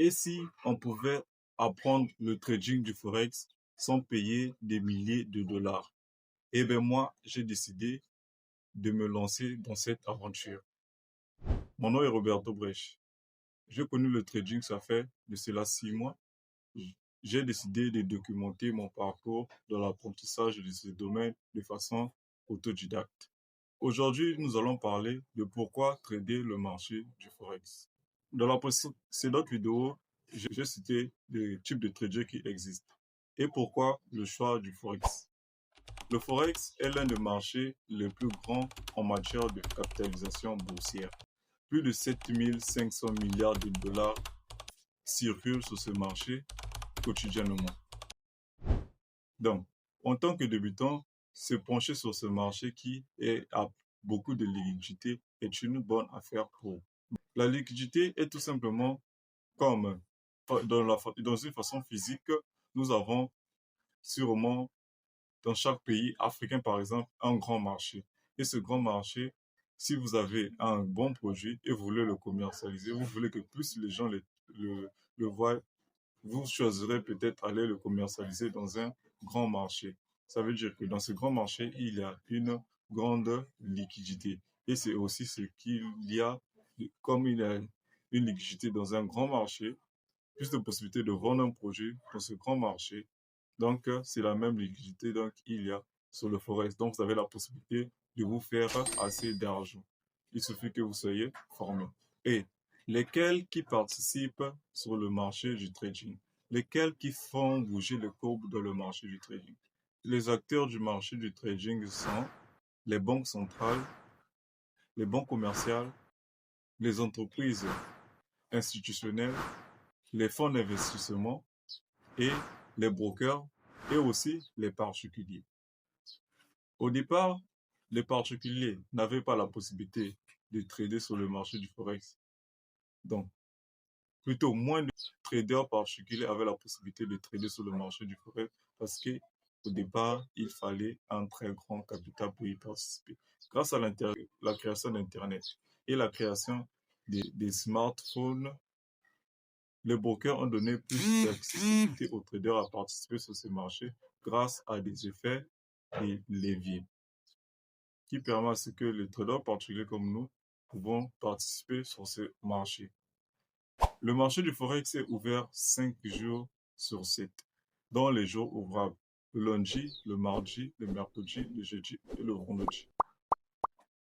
Et si on pouvait apprendre le trading du Forex sans payer des milliers de dollars? Eh bien, moi, j'ai décidé de me lancer dans cette aventure. Mon nom est Roberto Brech. J'ai connu le trading, ça fait de cela 6 mois. J'ai décidé de documenter mon parcours dans l'apprentissage de ce domaine de façon autodidacte. Aujourd'hui, nous allons parler de pourquoi trader le marché du Forex. Dans la précédente vidéo, j'ai cité les types de traders qui existent et pourquoi le choix du Forex. Le Forex est l'un des marchés les plus grands en matière de capitalisation boursière. Plus de 7500 milliards de dollars circulent sur ce marché quotidiennement. Donc, en tant que débutant, se pencher sur ce marché qui a beaucoup de liquidité est une bonne affaire pour vous. La liquidité est tout simplement comme dans une façon physique, nous avons sûrement dans chaque pays africain, par exemple, un grand marché. Et ce grand marché, si vous avez un bon produit et vous voulez le commercialiser, vous voulez que plus les gens le voient, vous choisirez peut-être aller le commercialiser dans un grand marché. Ça veut dire que dans ce grand marché, il y a une grande liquidité. Et c'est aussi ce qu'il y a, comme il y a une liquidité dans un grand marché, plus de possibilités de vendre un produit dans ce grand marché. Donc, c'est la même liquidité qu'il y a sur le Forex. Donc, vous avez la possibilité de vous faire assez d'argent. Il suffit que vous soyez formé. Et lesquels qui participent sur le marché du trading? Lesquels qui font bouger les courbes dans le marché du trading? Les acteurs du marché du trading sont les banques centrales, les banques commerciales, les entreprises institutionnelles, les fonds d'investissement et les brokers et aussi les particuliers. Au départ, les particuliers n'avaient pas la possibilité de trader sur le marché du Forex. Donc, plutôt moins de traders particuliers avaient la possibilité de trader sur le marché du Forex parce que au départ, il fallait un très grand capital pour y participer. Grâce à la création d'Internet et la création des smartphones, les brokers ont donné plus d'accessibilité aux traders à participer sur ces marchés grâce à des effets de levier qui permettent à ce que les traders particuliers comme nous pouvons participer sur ce marché. Le marché du Forex est ouvert 5 jours sur 7, dans les jours ouvrables, le lundi, le mardi, le mercredi, le jeudi et le vendredi.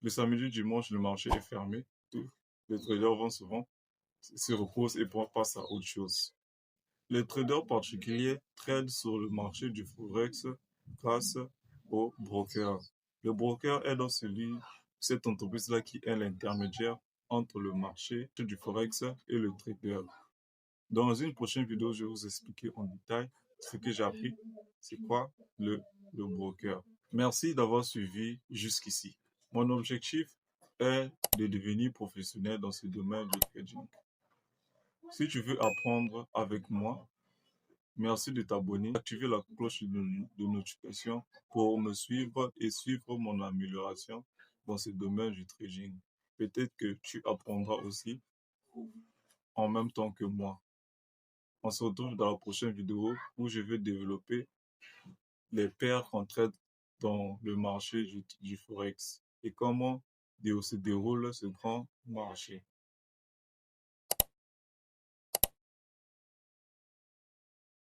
Le samedi, dimanche, le marché est fermé. Les traders vont souvent se reposent et passent à autre chose. Les traders particuliers tradent sur le marché du Forex grâce au broker. Le broker est donc cette entreprise-là qui est l'intermédiaire entre le marché du Forex et le trader. Dans une prochaine vidéo, je vais vous expliquer en détail ce que j'ai appris, c'est quoi le broker. Merci d'avoir suivi jusqu'ici. Mon objectif est de devenir professionnel dans ce domaine du trading. Si tu veux apprendre avec moi, merci de t'abonner, activer la cloche de notification pour me suivre et suivre mon amélioration dans ce domaine du trading. Peut-être que tu apprendras aussi en même temps que moi. On se retrouve dans la prochaine vidéo où je vais développer les paires qu'on traite dans le marché du Forex et comment se déroule ce grand marché.